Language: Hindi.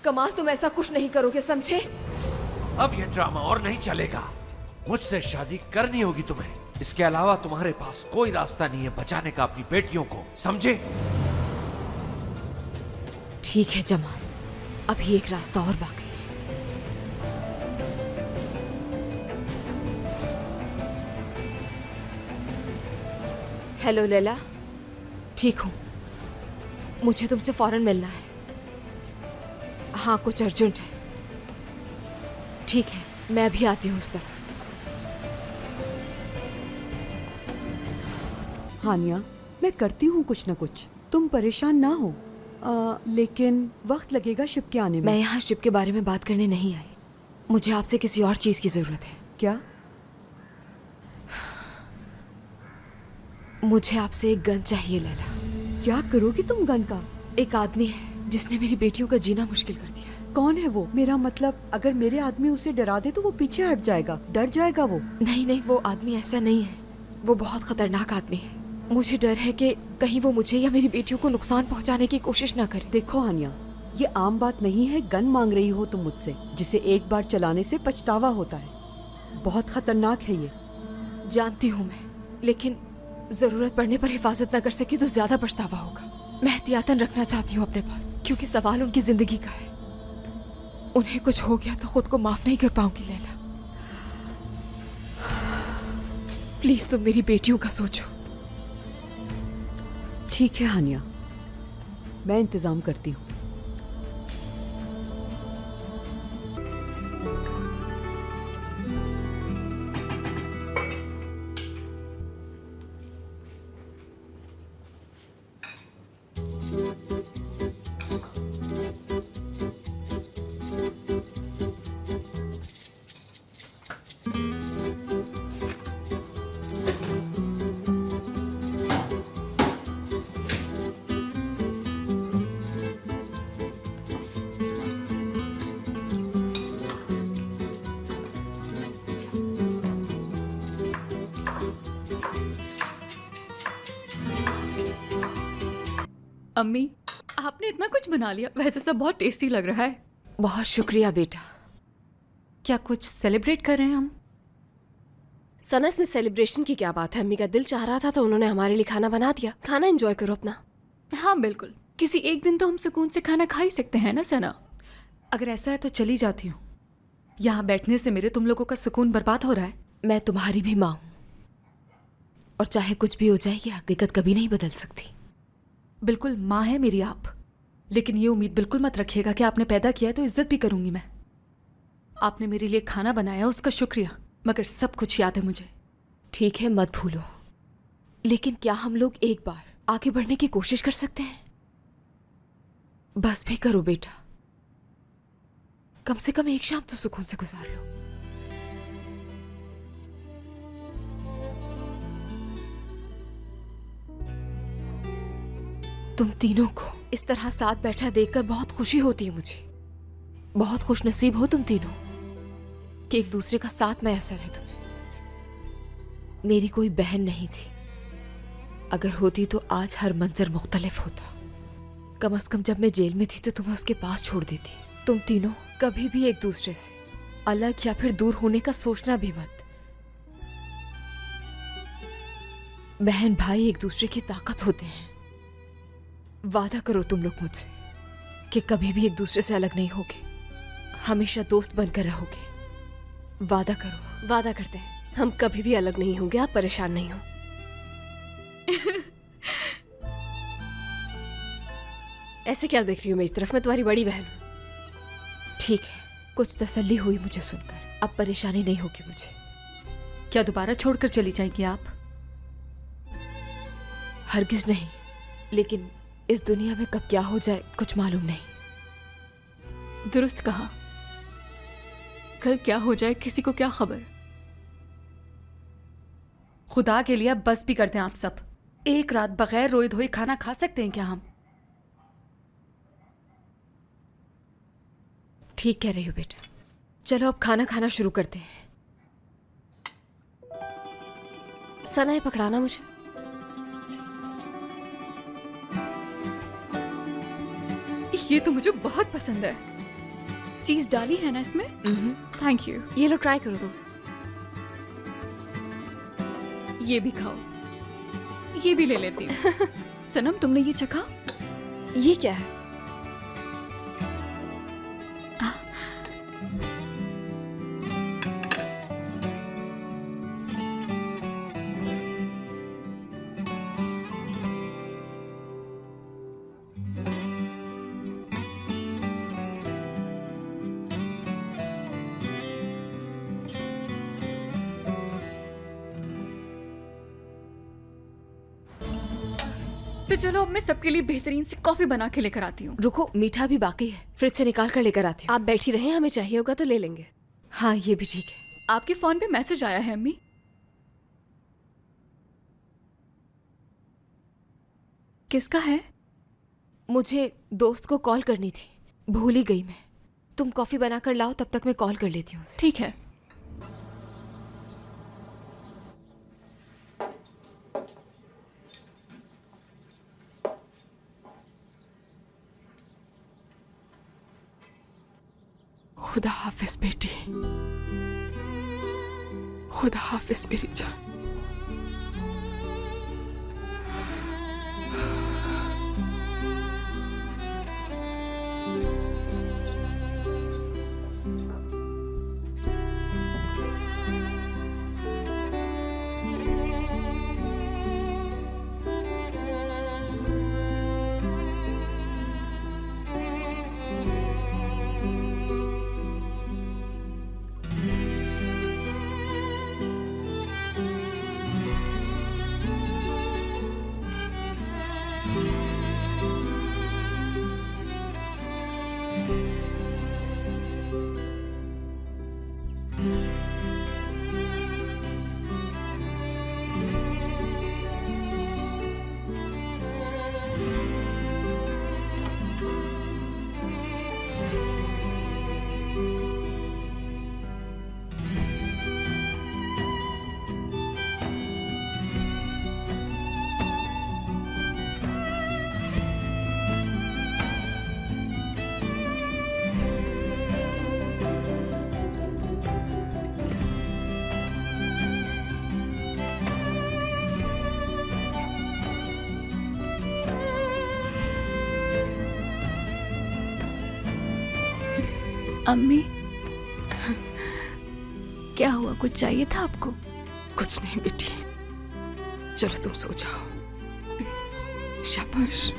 कमाल, तुम ऐसा कुछ नहीं करोगे, समझे? अब ये ड्रामा और नहीं चलेगा। मुझसे शादी करनी होगी तुम्हें। इसके अलावा तुम्हारे पास कोई रास्ता नहीं है बचाने का अपनी बेटियों को, समझे? ठीक है जमाल, अभी एक रास्ता और बाकी है। हेलो लैला, ठीक हूँ। मुझे तुमसे फौरन मिलना है। हाँ, कुछ अर्जेंट है। ठीक है, मैं अभी आती हूँ उस तरफ। हानिया, मैं करती हूँ कुछ न कुछ, तुम परेशान ना हो। लेकिन वक्त लगेगा शिप के आने में। मैं यहाँ शिप के बारे में बात करने नहीं आई। मुझे आपसे किसी और चीज की जरूरत है। क्या? मुझे आपसे एक गन चाहिए लैला। क्या करोगी तुम गन का? एक आदमी है जिसने मेरी बेटियों का जीना मुश्किल कर दिया। कौन है वो? मेरा मतलब, अगर मेरे आदमी उसे डरा दे तो वो पीछे हट जाएगा, डर जाएगा वो। नहीं, वो आदमी ऐसा नहीं है। वो बहुत खतरनाक आदमी है। मुझे डर है कि कहीं वो मुझे या मेरी बेटियों को नुकसान पहुंचाने की कोशिश ना करे। देखो हानिया, ये आम बात नहीं है गन मांग रही हो तुम मुझसे, जिसे एक बार चलाने से पछतावा होता है। बहुत खतरनाक है ये। जानती हूँ मैं, लेकिन जरूरत पड़ने पर हिफाजत न कर सकी तो ज्यादा पछतावा होगा। मैं एहतियातन रखना चाहती हूँ अपने पास, क्योंकि सवाल उनकी जिंदगी का है। उन्हें कुछ हो गया तो खुद को माफ नहीं कर पाऊंगी लैला। प्लीज तुम मेरी बेटियों का सोचो। ठीक है हानिया, मैं इंतजाम करती हूँ। अम्मी, आपने इतना कुछ बना लिया। वैसे सब बहुत टेस्टी लग रहा है। बहुत शुक्रिया बेटा। क्या कुछ सेलिब्रेट कर रहे हैं हम? सना, इसमें सेलिब्रेशन की क्या बात है? अम्मी का दिल चाह रहा था तो उन्होंने हमारे लिए खाना बना दिया। खाना एंजॉय करो अपना। हाँ बिल्कुल, किसी एक दिन तो हम सुकून से खाना खा ही सकते हैं ना सना? अगर ऐसा है तो चली जाती हूँ। यहाँ बैठने से मेरे तुम लोगों का सुकून बर्बाद हो रहा है। मैं तुम्हारी भी माँ हूँ, और चाहे कुछ भी हो जाए ये हकीकत कभी नहीं बदल सकती। बिल्कुल माँ है मेरी आप, लेकिन ये उम्मीद बिल्कुल मत रखिएगा कि आपने पैदा किया है तो इज्जत भी करूंगी मैं। आपने मेरे लिए खाना बनाया उसका शुक्रिया, मगर सब कुछ याद है मुझे। ठीक है, मत भूलो। लेकिन क्या हम लोग एक बार आगे बढ़ने की कोशिश कर सकते हैं? बस भी करो बेटा, कम से कम एक शाम तो सुकून से गुजार लो। तुम तीनों को इस तरह साथ बैठा देखकर बहुत खुशी होती है मुझे। बहुत खुशनसीब हो तुम तीनों कि एक दूसरे का साथ मैसर है तुम्हें। मेरी कोई बहन नहीं थी, अगर होती तो आज हर मंजर मुख्तलिफ होता। कम से कम जब मैं जेल में थी तो तुम्हें उसके पास छोड़ देती। तुम तीनों कभी भी एक दूसरे से अलग या फिर दूर होने का सोचना भी मत। बहन भाई एक दूसरे की ताकत होते हैं। वादा करो तुम लोग मुझसे कि कभी भी एक दूसरे से अलग नहीं होगे, हमेशा दोस्त बनकर रहोगे। वादा करो। वादा करते हैं, हम कभी भी अलग नहीं होंगे। आप परेशान नहीं हो। ऐसे क्या देख रही हो मेरी तरफ? मैं तुम्हारी बड़ी बहन हूं। ठीक है, कुछ तसल्ली हुई मुझे सुनकर। अब परेशानी नहीं होगी मुझे। क्या दोबारा छोड़कर चली जाएंगी आप? हरगिज नहीं, लेकिन इस दुनिया में कब क्या हो जाए कुछ मालूम नहीं। दुरुस्त कहा। कल क्या हो जाए किसी को क्या खबर। खुदा के लिए अब बस भी कर दें आप सब। एक रात बगैर रोए धोए खाना खा सकते हैं क्या हम? ठीक कह रही हो बेटा। चलो अब खाना खाना शुरू करते हैं। सना, ये पकड़ाना मुझे। ये तो मुझे बहुत पसंद है। चीज डाली है ना इसमें? Thank you. ये लो, ट्राई करो तो। ये भी खाओ। ये भी ले लेती हूँ। सनम, तुमने ये चखा? ये क्या है? तो चलो अब मैं सबके लिए बेहतरीन सी कॉफी बना के लेकर आती हूँ। रुको, मीठा भी बाकी है, फ्रिज से निकाल कर लेकर आती हूँ। आप बैठी रहें, हमें चाहिए होगा तो ले लेंगे। हाँ, ये भी ठीक है। आपके फोन पे मैसेज आया है अम्मी। किसका है? मुझे दोस्त को कॉल करनी थी, भूल ही गई मैं। तुम कॉफी बना कर लाओ, तब तक मैं कॉल कर लेती हूँ उसे। ठीक है। खुदा हाफिज बेटी, खुदा हाफिज मेरी जान। अम्मी, क्या हुआ? कुछ चाहिए था आपको? कुछ नहीं बेटी, चलो तुम सो जाओ। शाबाश।